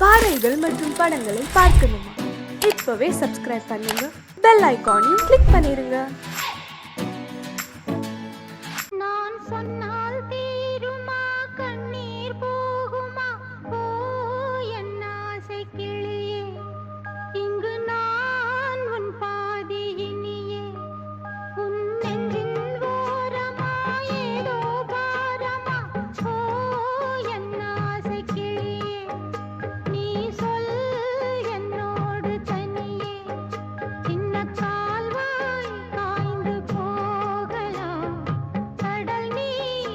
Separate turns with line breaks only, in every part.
பாடல்கள் மற்றும் படங்களை பார்க்கணுமா? இப்பவே சப்ஸ்கிரைப் பண்ணுங்க, பெல் ஐகானையும் கிளிக் பண்ணிருங்க.
நான் சொன்னால் தீருமா, கண்ணீர் போகுமா? ஓ என் ஆசை கிளியே, இங்கு நான் உன் பாதி இனியே. உன் நெஞ்சின் ஓரமா ஏதோ பாரமா? ஓ என் ஆசை கிளியே, நீ சொல் என்னோடு தனியே. சின்ன கால்வாய் காய்ந்து போகலாம், கடல் நீர்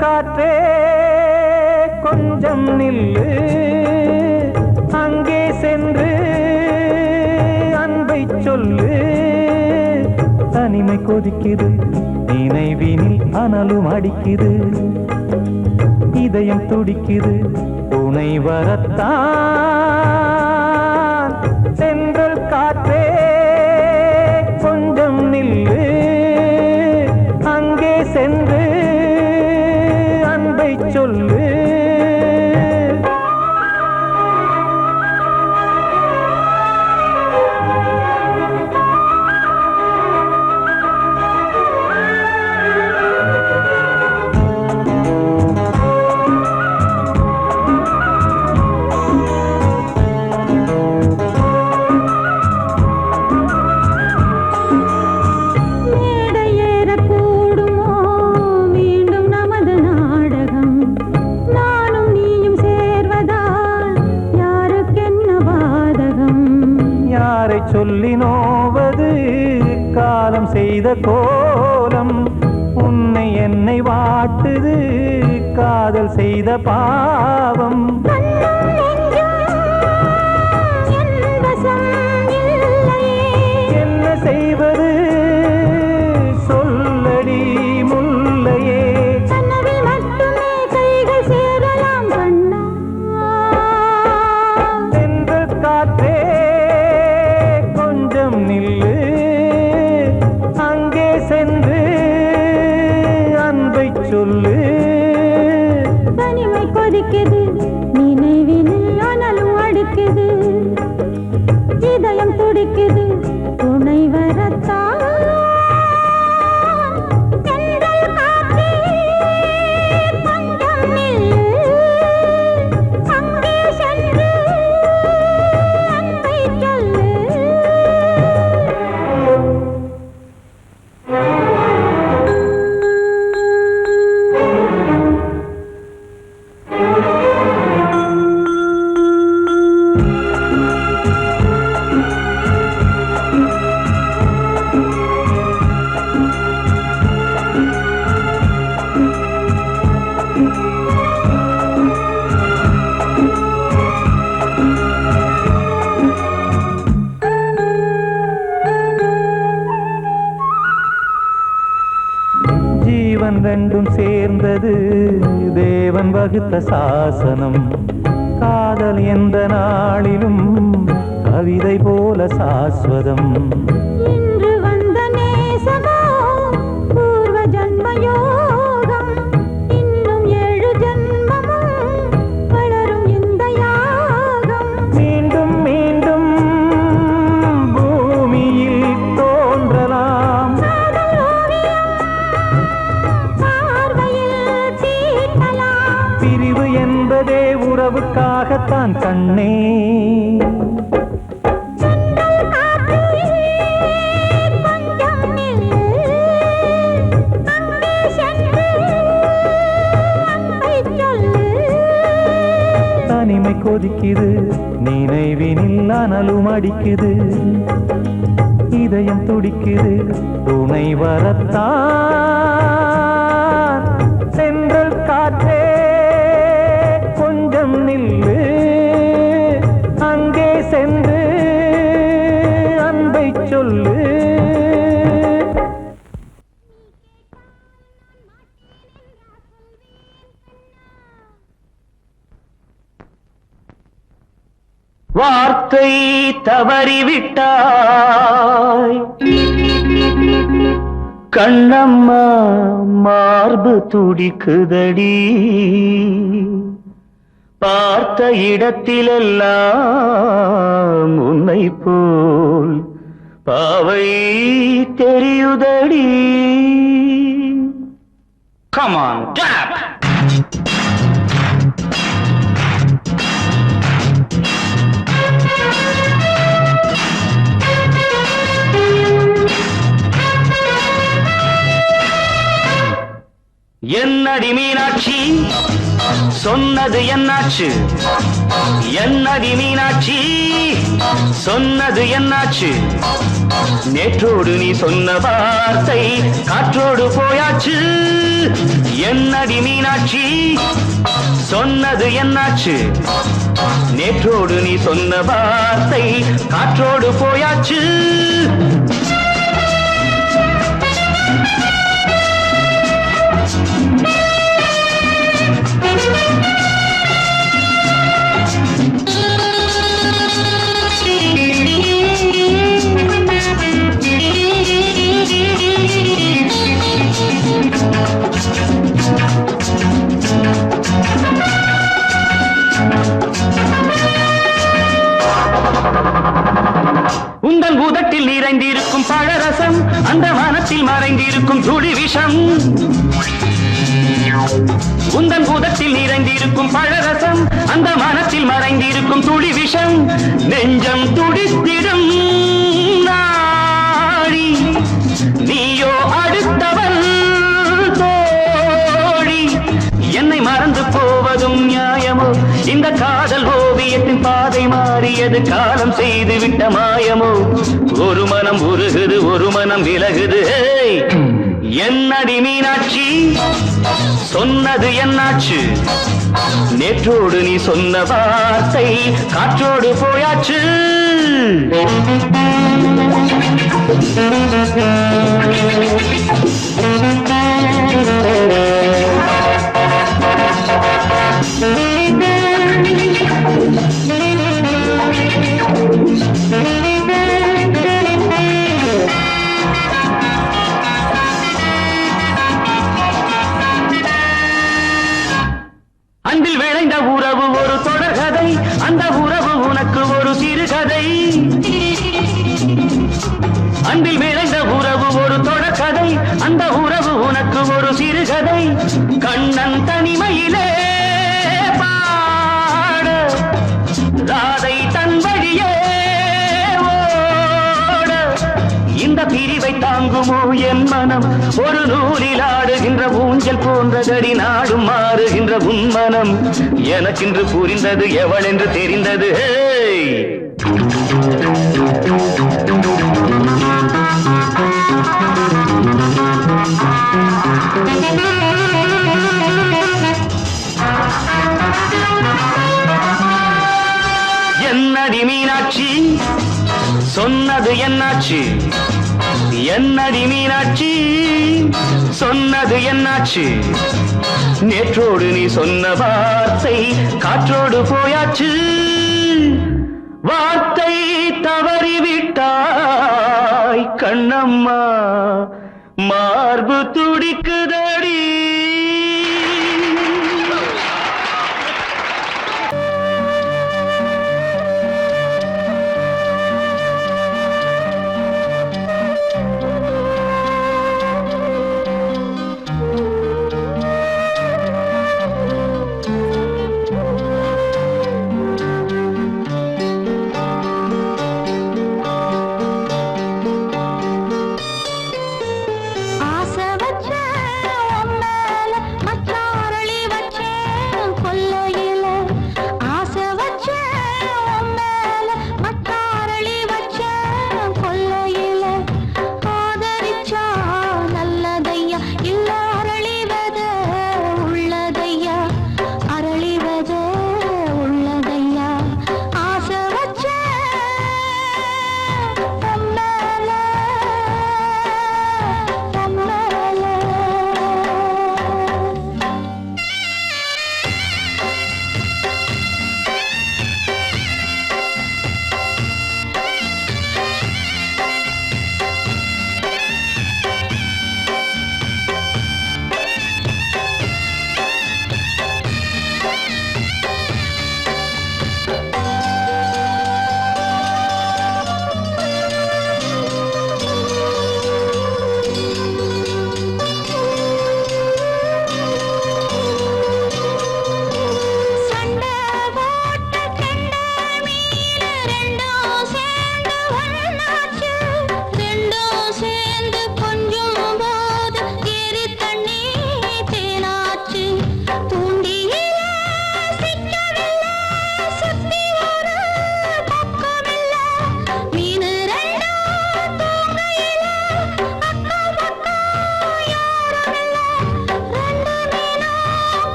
காற்றே கொஞ்சம் நில்லு, அங்கே சென்று அன்பை சொல்லு. தனிமை கொதிக்குது, நினைவினில் அனலும் அடிக்குது, இதயம் துடிக்குது, துணை வரத்தான். சென்றல் காற்றே கொஞ்சம் நில்லு, அங்கே சென்று அன்பை சொல்லு. சொல்லி நோவது காலம் செய்த கோலம், உன்னை என்னை வாட்டுது காதல் செய்த பாவம். என்ன செய்வது சொல்லடி முல்லையே, சென்றல் காற்றே நில்லு, அங்கே சென்று அன்பை சொல்லு.
தனிமை கொதிக்குது, நினைவினில் அனலும் அடிக்குது, இதயம் துடிக்குது, துணை வரத்தான். ஜீவன் ரெண்டும் சேர்ந்தது தேவன் வகுத்த சாசனம், காதல் எந்த நாளிலும் கவிதை போல சாஸ்வதம். இன்று வந்த நேசமோ பூர்வ ஜன்மயோகம், இன்னும் 7 ஜன்மமும் வளரும் இந்த யாகம். மீண்டும் மீண்டும் பூமியில் தோன்றலாம், பிரிவு என்பதே உறவுக்காகத்தான் கண்ணே. தனிமை கொதிக்குது, நினைவினில் அனலும் அடிக்குது, இதயம் துடிக்குது, துணை வரத்தான். சென்றல் காற்றே கொஞ்சம் நில்லு, அங்கே சென்று அன்பை சொல்லு. வார்த்தை தவறிவிட்டாய் கண்ணம்மா, மார்பு துடிக்குதடி, பார்த்த இடத்திலெல்லாம் உன்னை போல் பாவை தெரியுதடி. Come on, tap! என்னடி மீனாட்சி சொன்னது என்னாச்சு? என்னடி மீனாட்சி சொன்னது என்னாச்சு? நேற்றோடு நீ சொன்ன வார்த்தை காற்றோடு போயாச்சு. என்னடி மீனாட்சி சொன்னது என்னாச்சு? நேற்றோடு நீ சொன்ன வார்த்தை காற்றோடு போயாச்சு. உந்தன் உதட்டில் நிறைந்திருக்கும் பழரசம், அந்த மனத்தில் மறைந்திருக்கும் துளி விஷம். உந்தன் உதட்டில் நிறைந்திருக்கும் பழரசம், அந்த மனத்தில் மறைந்திருக்கும் துளி விஷம். நெஞ்சம் துடித்திடும் நாடி, நீயோ அடுத்தவன் தோழி. என்னை மறந்து போவதும் நியாயமோ? இந்த காதல் ஓவியத்தின் பாதை மாறியது, காலம் செய்து விட்ட மாயமோ? ஒரு மனம் உருகுது, ஒரு மனம் விலகுது. என்னடி மீனாட்சி சொன்னது என்னாச்சு? நேற்றோடு நீ சொன்ன வார்த்தை காற்றோடு போயாச்சு. அன்பில் விளைந்த உறவு ஒரு தொடர்கதை, அந்த உறவு உனக்கு ஒரு சிறுகதை. அன்பில் விளைந்த உறவு ஒரு தொடர்கதை, அந்த உறவு உனக்கு ஒரு சிறுகதை. கண்ணன் தனிமையிலே பாட, ராதை தன் வழியே ஓட. இந்த பிரிவை தாங்குமோ என் மனம்? ஒரு நூலில் ஆடுகின்ற ஊஞ்சல் போன்றதடி, நாடும் மாறுகின்ற உன்மனம். எனக்கென்று புரிந்தது எவள் என்று தெரிந்தது. என்னடி மீனாட்சி சொன்னது என்னாச்சு? என்னடி மீனாட்சி சொன்னது என்னாச்சு? நேற்றோடு நீ சொன்ன வார்த்தை காற்றோடு போயாச்சு. வார்த்தை தவறிவிட்டாய் கண்ணம்மா, மார்பு துடிக்குதடி.
ஆசை வச்ச உன்னை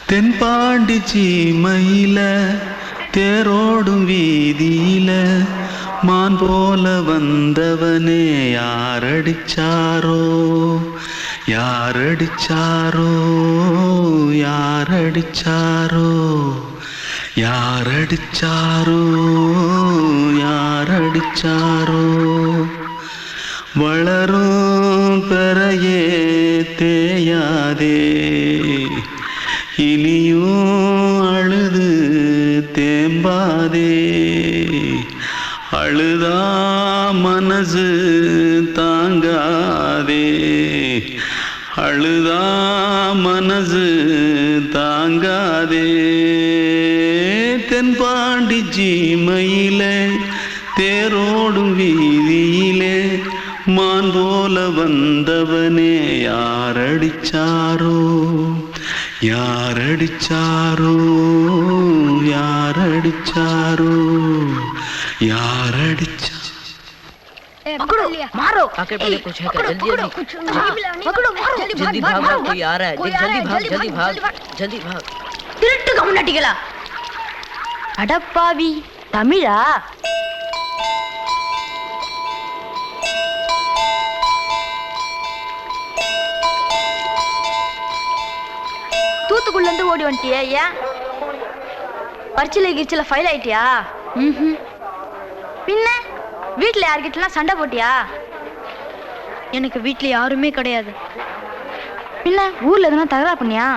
தென்பாண்டி சீமையில தேரோடும் வீதியில மான் போல வந்தவனே யாரடிச்சாரோ யாரடிச்சாரோ யாரடிச்சாரோ யாரடிச்சாரோ யாரடிச்சாரோ வளரும் பெறையே தேயாதே இனியும் அழுது தேம்பாதே அழுதா மனசு தாங்காதே அழுதா மனசு தாங்காதே தென்பாண்டி சீமையிலே தேரோடும் வீதியிலே மான் போல வந்தவனே யாரடிச்சாரோ யாரடிச்சாரோ யாரடிச்சாரோ यारडिचा
पकड़ो मारो
आके पहले कुछ है क्या जल्दी
पकड़ो मारो
जल्दी भाग कोई आ रहा है जल्दी भाग
திருட்டு கம்யூனிட்டிகளா அடப்பாவி தமிழா தூத்துக்குள்ள இருந்து ஓடி வந்துட்டியா ஏன் பரிச்சையில கிரிச்சில ஃபைல் ஆயிட்டியா பின்ன வீட்டுல யார்கிட்டலாம் சண்டை போட்டியா எனக்கு வீட்டுல யாருமே கிடையாது பின்ன ஊர்ல எதுனா தகராறு பண்ணியா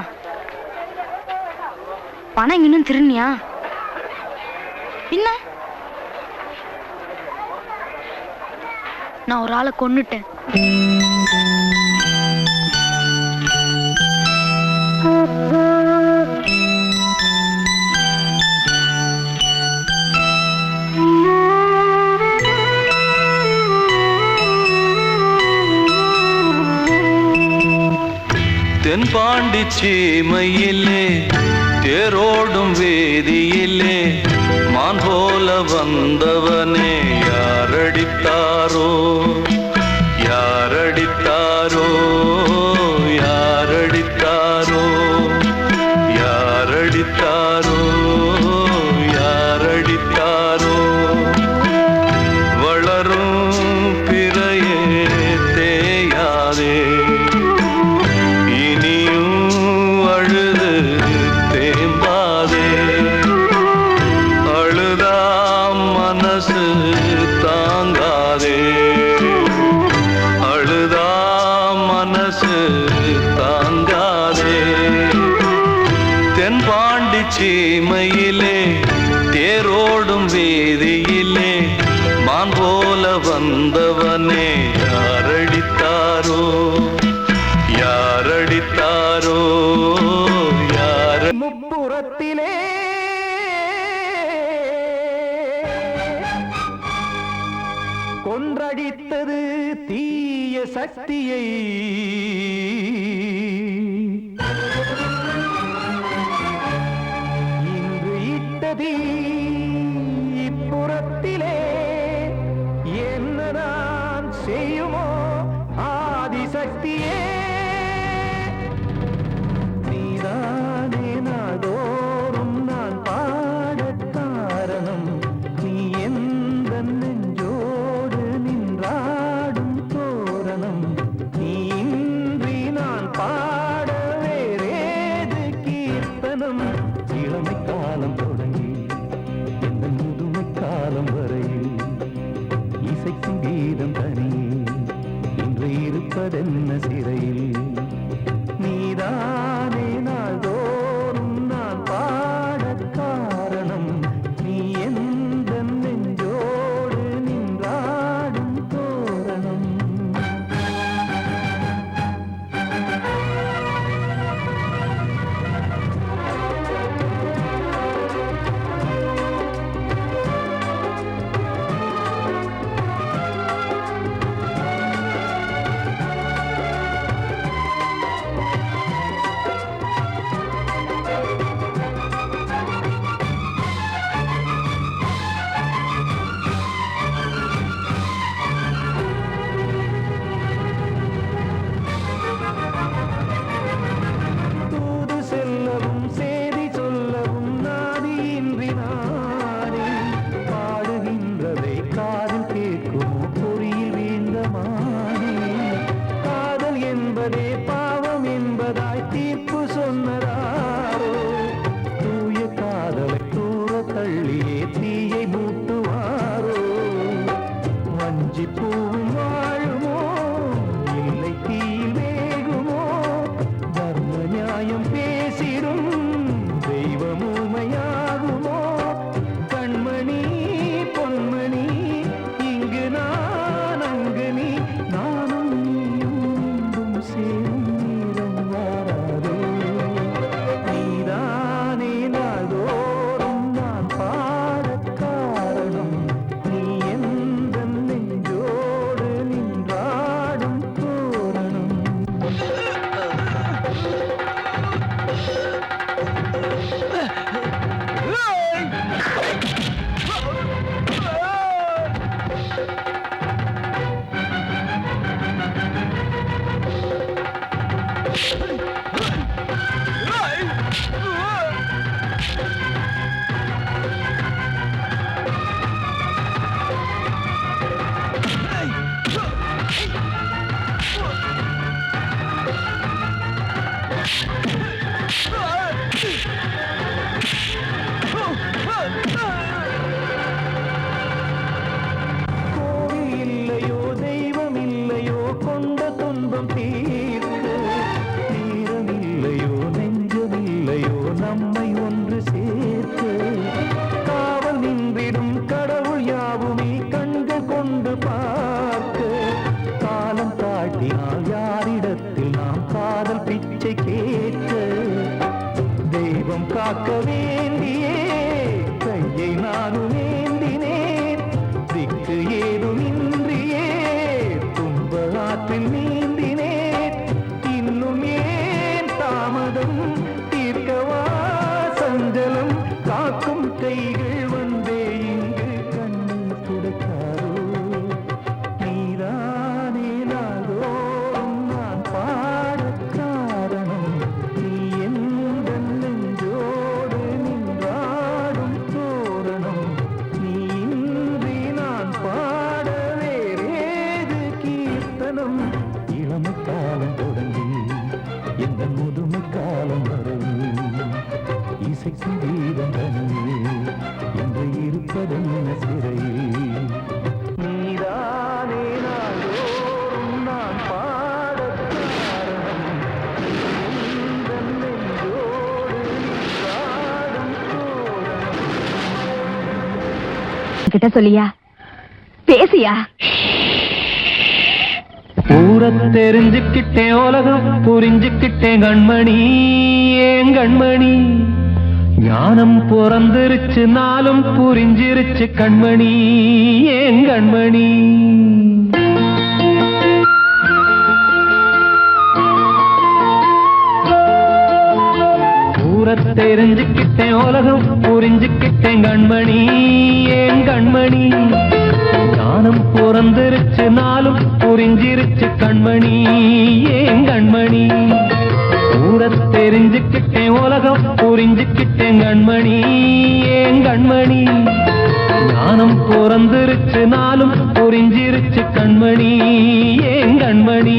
பணம் இன்னும் திருநியா பின்ன நான் ஒரு ஆளை கொன்னுட்டேன்
தென்பாண்டி சீமையிலே தேரோடும் வேதியிலே மான் போல வந்தவனே யாரடித்தாரோ யாரடித்தாரோ யாரடித்தாரோ யாரடித்தாரோ யாரடித்தாரோ வளரும் பிறையே தேயாதே தாங்காதே அழுதா மனசு தாங்காதே தென்பாண்டி சீமையிலே தேரோடும் வேதியிலே மான் போல வந்தவனே யாரடித்தாரோ யாரடித்தாரோ
புறத்திலே கொன்றடித்தது தீய சக்தியை இன்று இட்டதி இப்புறத்திலே என்னதான் செய்யுமோ ஆதிசக்தியே நீதானே நாடோறும் நான் பாடக் காரணம் நீ எந்த நெஞ்சோடு நின்றாடும் தோரணம் நீ இன்றி நான் பாட வேறேது கீர்த்தனம் இளமை காலம் தொடங்கி இந்த முதுமை காலம் வரையில் இசைக்கும் கீதம் தனியே இன்று இருப்பதென்ன சிறையில் நீதானே நாள்தோறும் நான் பாடக் காரணம் நீ எந்த நெஞ்சோடு நின்றாடும் தோரணம் தூது செல்லவும் சேதி சொல்லவும் நாதியின்றி நானே பாடுகின்றதை காதில் கேட்குமோ பொறியில் வீழ்ந்த மானே காதல் என்பதே பாவம் என்பதாய் தீர்ப்பு சொன்னதாரோ தூய காதலை தூர தள்ளியே தீயை மூட்டுவாரோ வஞ்சி பூவும் வாழுமோ இல்லை தீயில் வேகுமோ தர்ம நியாயம் பேசிடும் தெய்வம் ஊமையாகுமோ கண்மணி பொன்மணி இங்கு நான் அங்கு நீ நானும் நீயும் மீண்டும் சேரும் நேரம் வாராதோ நீதானே நாள்தோறும் நான் பாடக் காரணம் நீ எந்த நெஞ்சோடு நின்றாடும் தோரணம் கோவில் இல்லையோ தெய்வம் இல்லையோ கொண்ட துன்பம் தீர்க்க நேரம் இல்லையோ நெஞ்சம் இல்லையோ நம்மை ஒன்று சேர்க்க காவல் நின்றிடும் கடவுள் யாவுமே கண்கள் கொண்டு பார்க்க காலம் காட்டினால் யாரிடத்தில் நாம் காதல் பிச்சை கேட்க தெய்வம் காக்க வேண்டியே கையை நானும் ஏந்தினேன் திக்கு ஏதும் இன்றியே துன்ப ஆற்றில் நீந்தினேன் இன்னும் ஏன் தாமதம் தீர்க்கவா சஞ்சலம் காக்கும் கைகள் வந்தே இங்கு கண்ணீர் துடைக்காதோ நீதானே நாள்தோறும் நான் பாடக் காரணம் நீ எந்த நெஞ்சோடு நின்றாடும் தோரணம் நீ இன்றி நான் பாட வேறேது கீர்த்தனம் இளமை காலம் தொடங்கி எந்த முதுமை காலம் வரையில் இசைக்கும் கீதம் தனியே இன்று இருப்பதென்ன சிறையில் நீதானே நாள்தோறும் நான் பாடக் காரணம் நீ எந்த நெஞ்சோடு நின்றாடும் தோரணம்
கிட்ட சொல்லியா பேசியா
ஊரை தெரிஞ்சுக்கிட்டேன் உலகம் புரிஞ்சுக்கிட்டேன் கண்மணி ஏன் கண்மணி ஞானம் பிறந்திருச்சு நாளும் புரிஞ்சிருச்சு கண்மணி ஏன் கண்மணி தெரிஞ்சுக்கிட்டேன் உலகம் புரிஞ்சுக்கிட்டேன் கண்மணி ஏன் கண்மணி ஞானம் பிறந்திருச்சு நாளும் புரிஞ்சிருச்சு கண்மணி ஏன் கண்மணி தெரிஞ்சுக்கிட்டேன் உலகம் புரிஞ்சுக்கிட்டேன் கண்மணி ஏன் கண்மணி ஞானம் பிறந்திருச்சு நாளும் புரிஞ்சிருச்சு கண்மணி ஏன் கண்மணி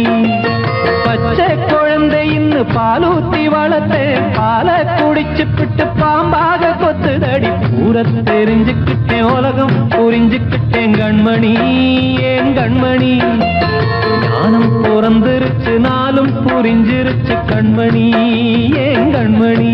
பச்சை குழந்தை இன்னும் பாலூத்தி வளர்த்தேன் பாலை குடிச்சு பிட்டு பாம்பாக கொத்துதடி தெரிஞ்சுக்கிட்டேன் உலகம் புரிஞ்சுக்கிட்டேன் கண்மணி ஏன் கண்மணி ஞானம் பிறந்திருச்சு நாளும் புரிஞ்சிருச்சு கண்மணி ஏன் கண்மணி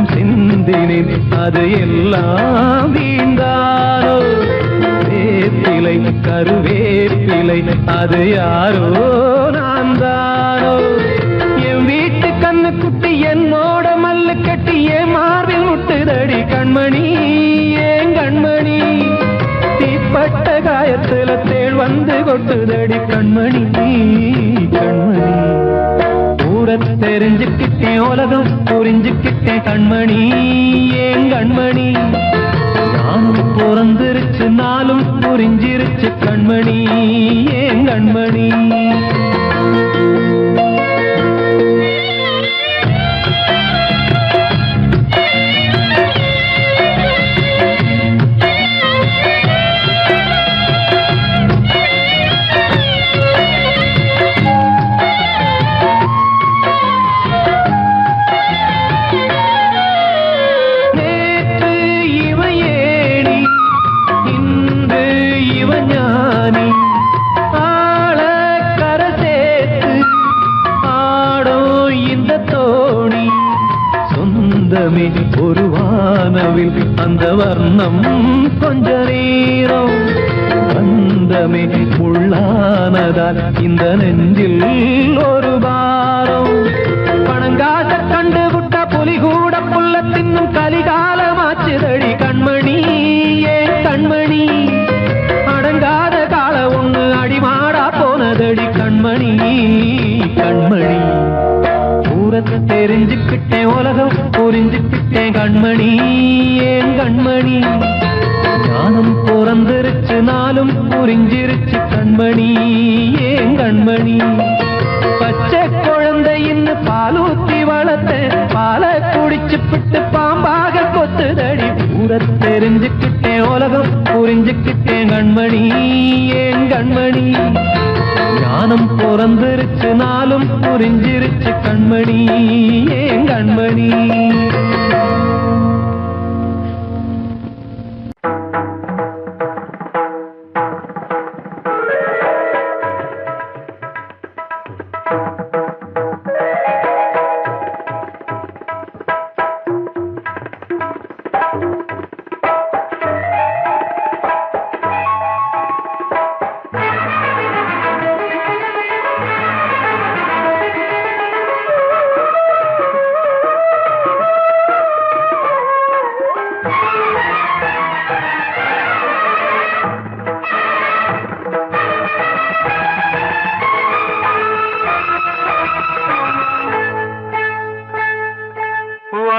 சிந்தினேன் அது எல்லாம் வீண்டாரோ வேப்பிலை கருவேப்பிலை அது யாரோ நான் தானோ என் வீட்டு கண்ணு குட்டி என்னோட மல்லு கட்டி என் மார்பில் முட்டுதடி கண்மணி ஏன் கண்மணி தீப்பட்ட காயத்துல தேள் வந்து கொட்டுதடி கண்மணி கண்மணி தெரிஞ்சுக்கிட்டேன் உலகம் புரிஞ்சுக்கிட்டேன் கண்மணி ஏன் கண்மணி ஞானம் பிறந்திருச்சு நாளும் புரிஞ்சிருச்சு கண்மணி ஏன் கண்மணி ஒரு வானவில் அந்த வர்ணம் கொஞ்ச நேரம் பந்தமே உள்ளானதால் இந்த நெஞ்சில் ஒரு பாரம் பணங்காச கண்டு விட்ட புலி கூட புல்ல தின்னும் கலிகாலமாச்சுதடி கண்மணி ஏன் கண்மணி அடங்காத கால ஒண்ணு அடிமாடா போனதடி கண்மணி கண்மணி தெரிஞ்சுக்கிட்டேன் உலகம் புரிஞ்சுக்கிட்டேன் கண்மணி ஏன் கண்மணி ஞானம் பிறந்திருச்சு நாளும் புரிஞ்சிருச்சு கண்மணி ஏன் கண்மணி பச்சை குழந்தை இன்னும் பாலூத்தி வளர்த்தேன் பாலை குடிச்சு பிட்டு பாம்பாக கொத்துதடி தெரிஞ்சுக்கிட்டேன் உலகம் புரிஞ்சுக்கிட்டேன் கண்மணி ஏன் கண்மணி ஞானம் பிறந்திருச்சு நாளும் புரிஞ்சிருச்சு கண்மணி ஏன் கண்மணி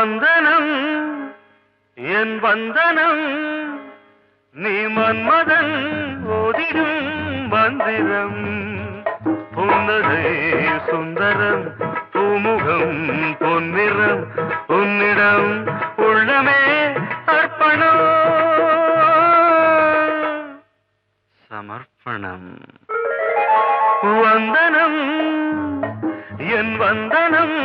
வந்தனம் என் வந்தனம் நீ மன்மதன் ஓதிடும் மந்திரம் புன்னகை சுந்தரம் பூமுகம் பொன்னிறம் உன்னிடம் உள்ளமே அர்ப்பணம் சமர்ப்பணம் வந்தனம் என் வந்தனம்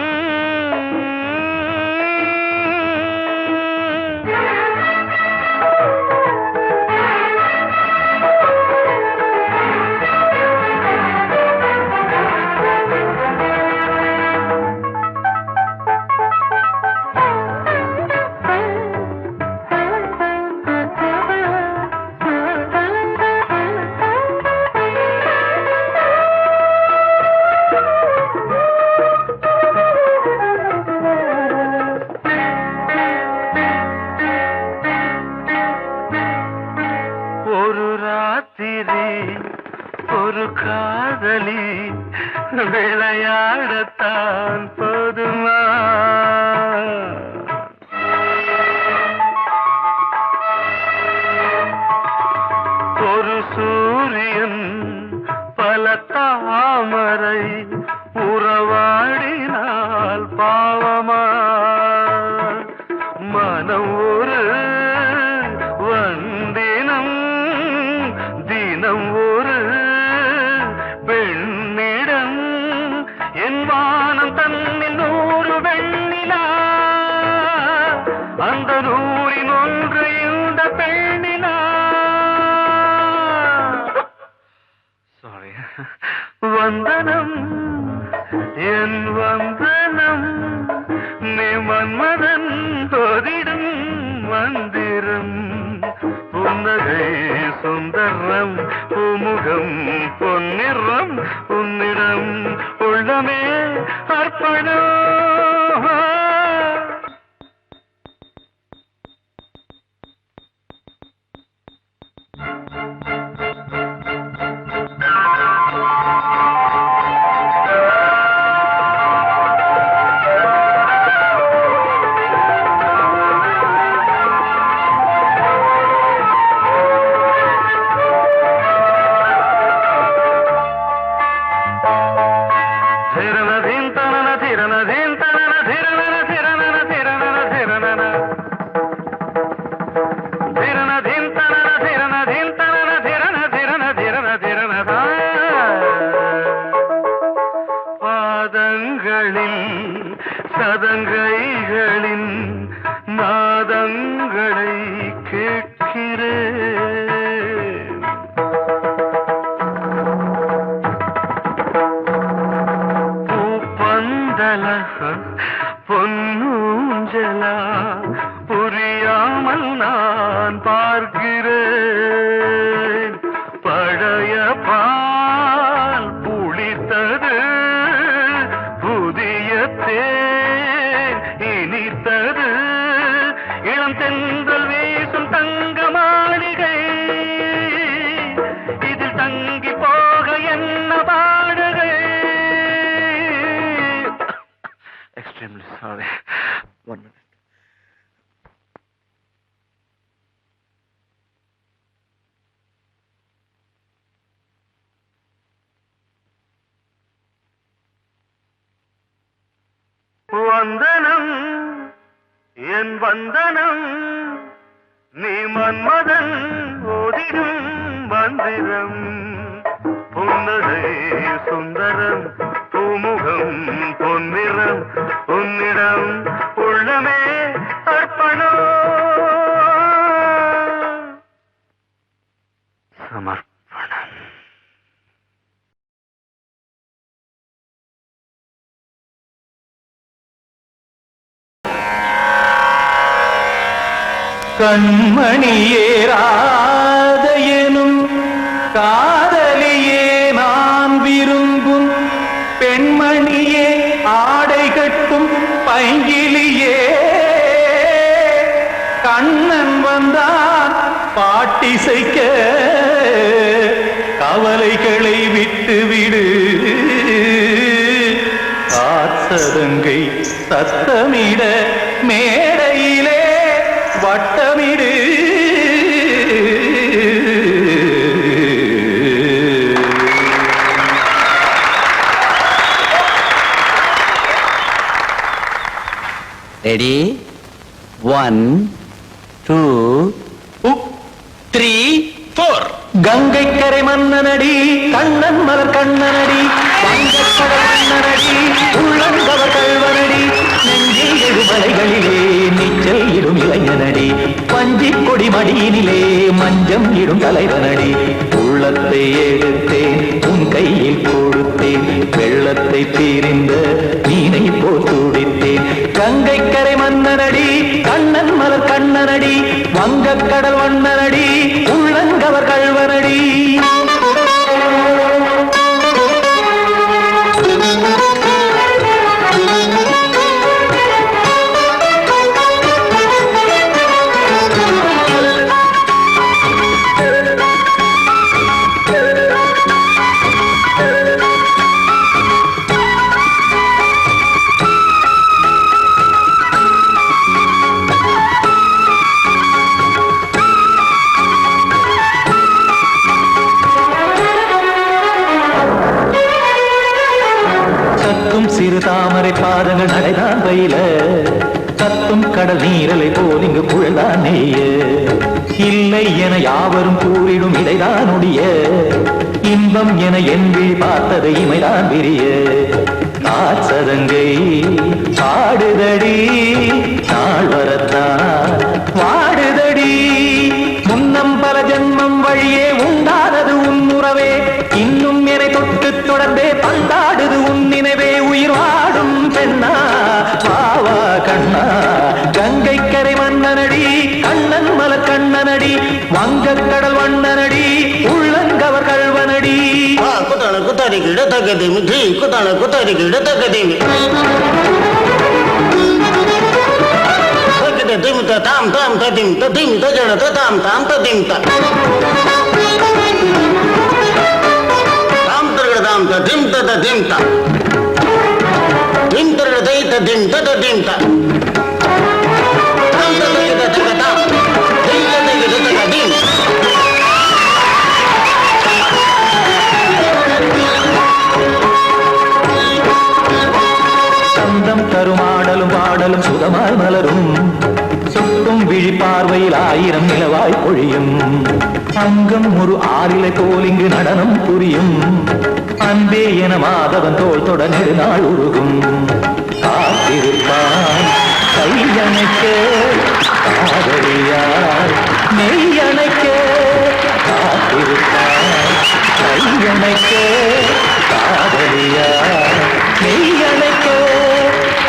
ஒரு காதலி விளையாடத்தான் போதுமா ஒரு சூரியன் பல தாமரை உறவாடினால் பாவமா மனம் ஒரு வந்தினம் தினம் ஒரு பெண்ணிடம் என் வானம் தன்னில் 100 வெண்ணிலா அந்த 100இன் ஒன்று இந்த பெண்ணிலா சாரி வந்தனம் என் வந்தனம் நீ மன்மதன் ஓதிடும் மந்திரம் புன்னகை சுந்தரம் பூமுகம் பொன்னிறம் உன்னிடம் உள்ளமே அர்ப்பணம் சதங்கைகளின் நாதங்களை கேட்கிறேன் பூப்பந்தல பொன்னூஞ்சலா புரியாமல் நான் பார்க்கிறேன் பழைய பால் புளித்தது புதிய தேன் இனித்தது இளம் தென்றல் வீசும் தங்க மாளிகை இதில் தங்கி போக என்ன பாடுகை எக்ஸ்ட்ரீம்லி சாரி 1 minute வந்தனம் என் வந்தனம் நீ மன்மதன் ஓதிடும் மந்திரம் புன்னகை சுந்தரம் பூமுகம் பொன்னிறம் உன்னிடம் உள்ளமே அர்ப்பணம் சமர்ப்பணம்
கண்மணியேராத எனும் காதலியே நான் விரும்பும் பெண்மணியே ஆடை கட்டும் பைங்கிலியே கண்ணன் வந்தான் பாட்டிசைக்க கவலைகளை விட்டுவிடு காசதங்கை சத்தமிட மேடையிலே வட்டமிடு
ரெடி 1 2 3 4
கங்கை கங்கைக்கரை மன்னனடி கண்ணன் மலர் கண்ணனடி வங்கக்கடல் மன்னனடி உள்ளங்கவர் கல்வனடி நெஞ்சில் எழுமலைகளிலே நீச்சல் இடும் இளைஞனடி பஞ்சி கொடி மடியினிலே மஞ்சம் இடும் தலைவனடி உள்ளத்தை எடுத்தேன் உன் கையில் கொடுத்தேன் வெள்ளத்தை தீரிந்த மீனை போல் துடித்தேன் கங்கைக்கரை மன்னனடி கண்ணன் மலர் கண்ணனடி வங்கக்கடல் வண்ணனடி உள்ளங்கவர் கல்வனடி சிறு தாமரை பாதங்கள் நடைதான் பயில கத்தும் கடல் நீரலை போல் இங்கு புழல்தான் நெய்ய இல்லை என யாவரும் கூறிடும் இடைதான் ஒடிய இன்பம் என என் விழி பார்த்தது இமைதான் விரிய காற்சதங்கை பாடுதடி நாள் வரத்தான் வாடுதடி முன்னம் பல ஜென்மம் வழியே உண்டானது உன் உறவே இன்னும் என்னை தொட்டு தொடர்ந்தே பந்தாடுது உன் நினைவே உயிர் வாடும் பெண்ணா வாவா கண்ணா கங்கைக்கரை மன்னனடி கண்ணன் மலர் கண்ணனடி வங்கக்கடல் வண்ணனடி உள்ளங்கவர் கல்வனடி
குத்தான குத்தாரி கிட தகதிமி ஜி குத்தான குத்தாரி கிட தகதிமி திம் தாம் தாம் ததிம் ததிம் தஜன தாம் தாம் ததிம் தாம் தாம் ததிம் ததிம் தாம் திம் தரதை ததிம் ததிம் தாம் தாம் ததிம் ததிம் திம் ததிம் ததிம்
சந்தம் தருமாடலும் பாடலும் சுகமாய் மலரும் சுட்டும் விழி பார்வையில் ஆயிரம் நிலவாய் பொழியும் அங்கம் ஒரு ஆறிலை போல் இங்கு நடனம் புரியும் அன்பே என மாதவன் தோல் தொட நெடுநாள் உருகும் காத்திருப்பான் கையணைக்க காதலியார் நெய்யணைக்க காத்திருப்பான் கையணைக்க காதலியார் நெய்யணைக்க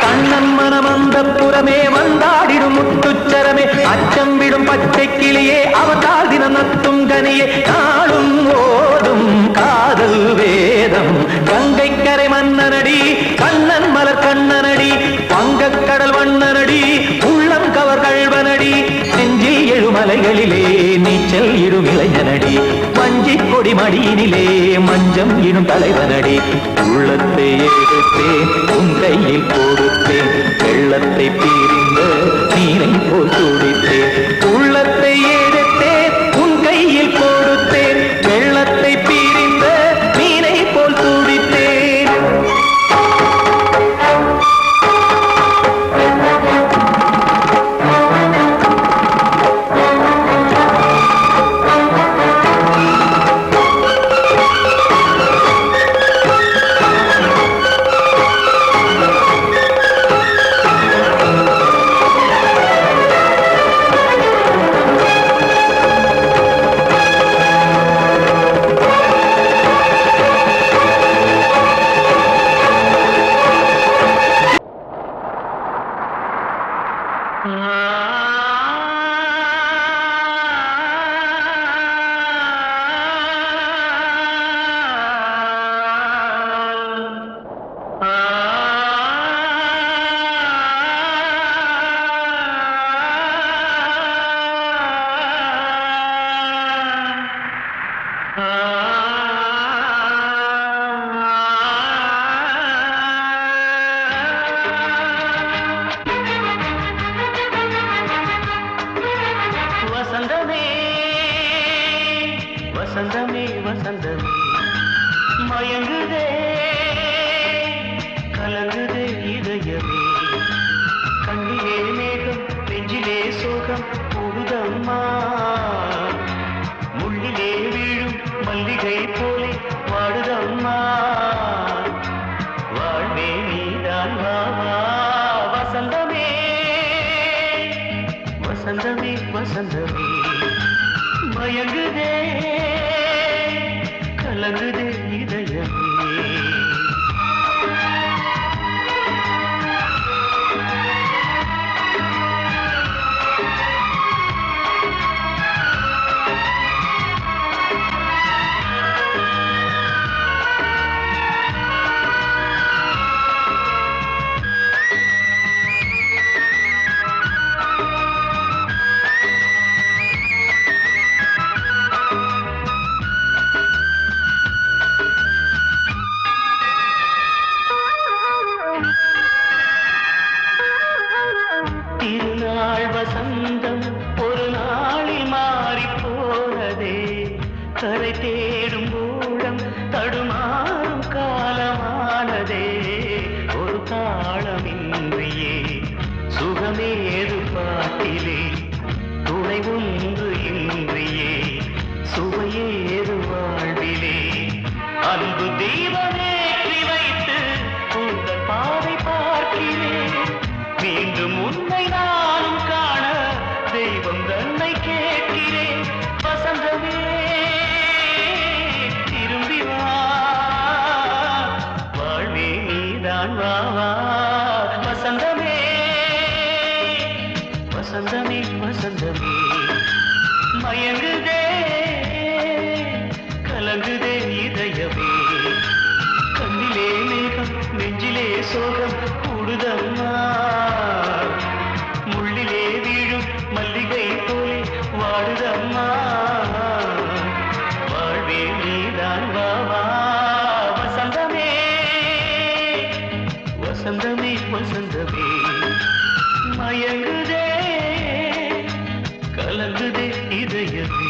கண்ணன் மனம் அந்த புறமே வந்தாடிடும் முத்துச்சரமே அச்சம் விடும் பச்சை கிளியே அவதால் தினம் நத்தும் கனியே நாளும் ஓடும் காதல் வேதம் கங்கைக்கரை மன்னனடி கண்ணன் மலர் கண்ணனடி வங்கக்கடல் வண்ணனடி உள்ளம் கவர் கல்வனடி நெஞ்சில் எழுமலைகளிலே நீச்சல் இடும் இளைஞனடி வஞ்சி கொடி மடியினிலே மஞ்சம் இடும் தலைவனடி உள்ளத்தை எடுத்தேன் உன் கையில் கொடுத்தேன் வெள்ளத்தை பீரிந்த நீரை போல் துடித்தேன் உள்ளத்தை எடுத்தேன் உன் கையில் கொடுத்தேன் வெள்ளத்தை பீரிந்த நீரை போல் துடித்தேன்
வசந்தமே வசந்தமே மயங்குதே கலங்குதே இதயமே கண்ணிலே மேகம் நெஞ்சிலே சோகம் கூடுதம்மா முள்ளிலே வீழும் மல்லிகை போலே வாடுதம்மா வாழ்வே நீதான் வாவா வசந்தமே வசந்தமே வசந்தமே மயங்குதே கலங்குதே இதயமே திருநாள் வசந்தம் ஒரு நாளில் மாறி போனதே கரை தேடும் ஊழம் தடுமாறும் காலமானதே ஒரு தாளமின்றியே சுகமேது பாட்டிலே துணை ஒன்று இன்றியே சுவையேது வாழ்விலே அன்பு தீபமேற்றி வைத்து உங்கள் பாதை பார்க்கிறேன் மீண்டும் உன்னை நானும் காண தெய்வம் தன்னை கேட்கிறேன் வசந்தமே திரும்பி வா வாழ்வே நீதான் வா வா வசந்தமே வசந்தமே வசந்தமே மயங்குதே கலங்குதே இதயமே கண்ணிலே மேகம் நெஞ்சிலே சோகம் கூடுதம்மா முள்ளிலே வீழும் மல்லிகை போலே வாடுதம்மா வாழ்வே நீதான் வா வா வசந்தமே வசந்தமே வசந்தமே மயங்குதே கலங்குதே இதயமே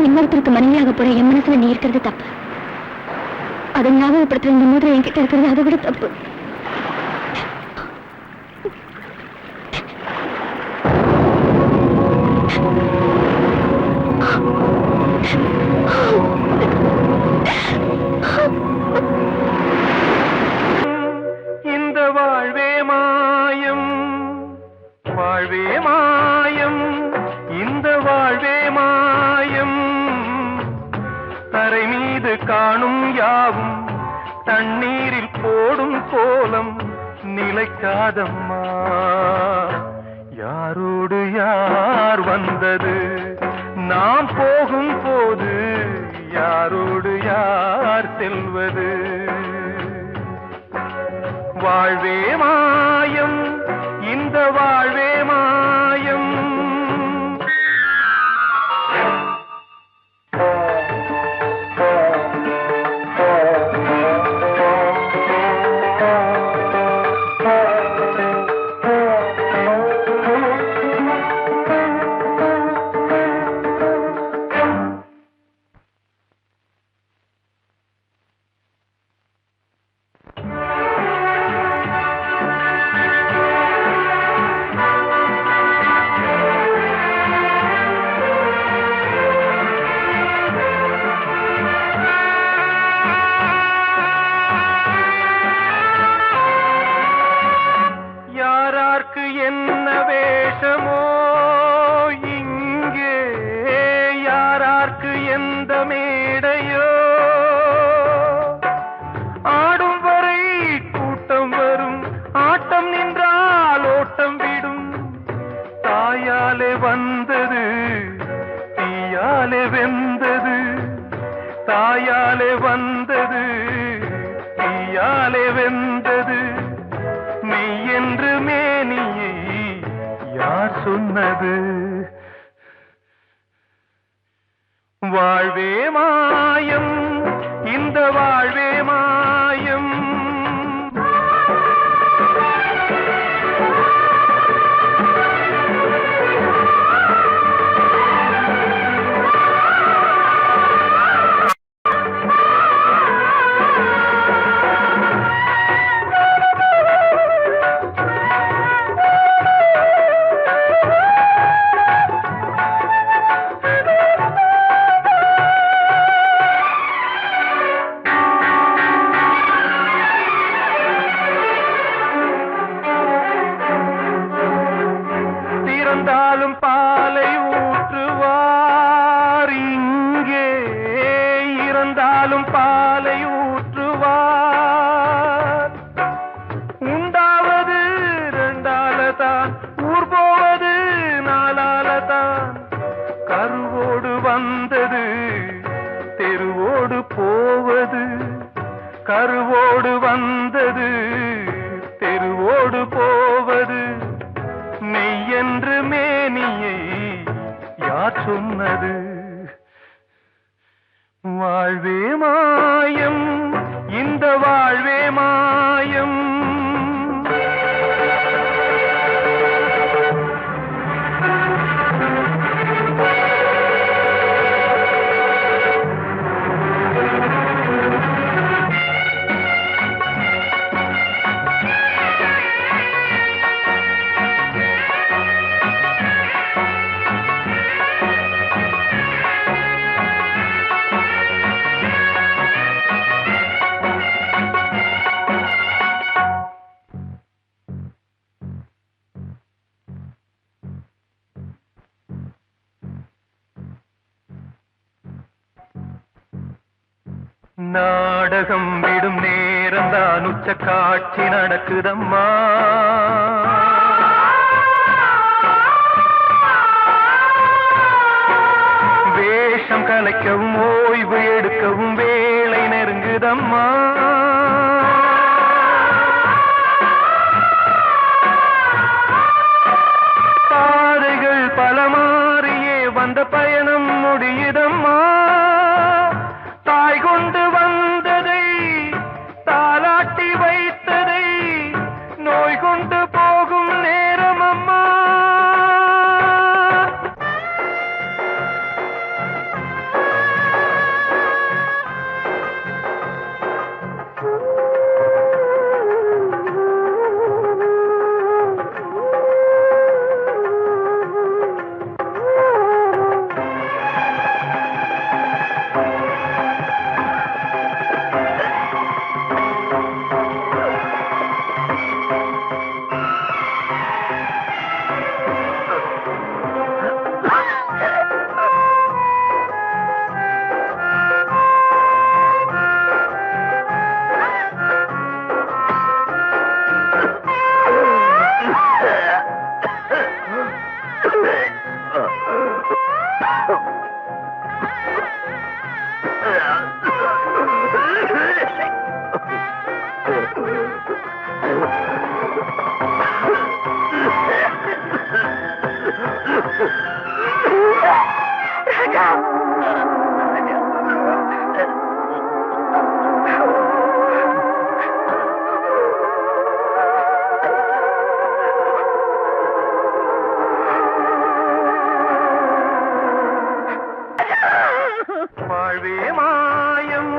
இன்னொருத்தருக்கு மனைவியாக போற என் மனசுல நீ இருக்கிறது தப்பு. அதை ஞாபகப்படுத்துற இந்த மோதிரம் என்கிட்ட இருக்கிறது அதை விட தப்பு.
இந்த வாழ்வே மாயம், வாழ்வே மாயம், இந்த வாழ்வே மாயம். தரை மீது காணும் யாவும் தண்ணீரில் போடும் கோலம் நிலைக்காதம்மா. யாரோடு யார் வந்தது நாம் போகும் போது, யாரோடு யார் செல்வது? வாழ்வே மாயம், இந்த வாழ்வே மாயம். என்ன வேஷமோ இங்கே, யாரார்க்கு எந்த மேடையோ, ஆடும் வரை கூட்டம் வரும், ஆட்டம் நின்றால் ஓட்டம் விடும். தாயாலே வந்தது தீயாலே வெந்தது, தாயாலே வந்தது தீயாலே வெந்தது. மெய் என்று மேனியை யார் சொன்னது? வாழ்வே மாயம், இந்த வாழ்வே மாயம். இறந்தாலும் பாலை ஊற்றுவார் இங்கே, இறந்தாலும் பாலை ஊற்றுவார். உண்டாவது ரெண்டாலதான், ஊர் போவது நாலாலதான். கருவோடு வந்தது தெருவோடு போவது, கருவோடு வந்தது தெருவோடு போவது. மெய் என்று மேனியை யார் சொன்னது? வாழ்வே மாயம், இந்த வாழ்வே மாயம். நாடகம் விடும் நேரம்தான் உச்ச காட்சி நடக்குதம்மா. வேஷம் கலைக்கவும் ஓய்வு எடுக்கவும் வேளை நெருங்குதம்மா. வாழ்வே மாயம்,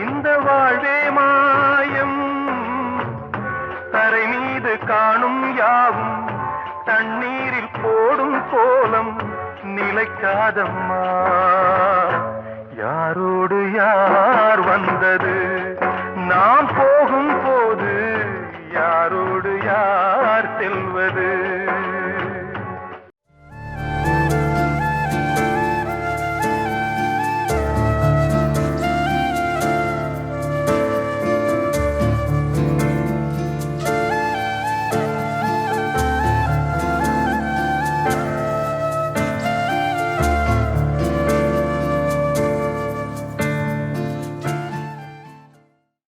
இந்த வாழ்வே மாயம், தரை மீது காணும் யாவும் தண்ணீரில் போடும் கோலம் நிலைக்காதம்மா. யாரோடு யார் வந்தது, நான்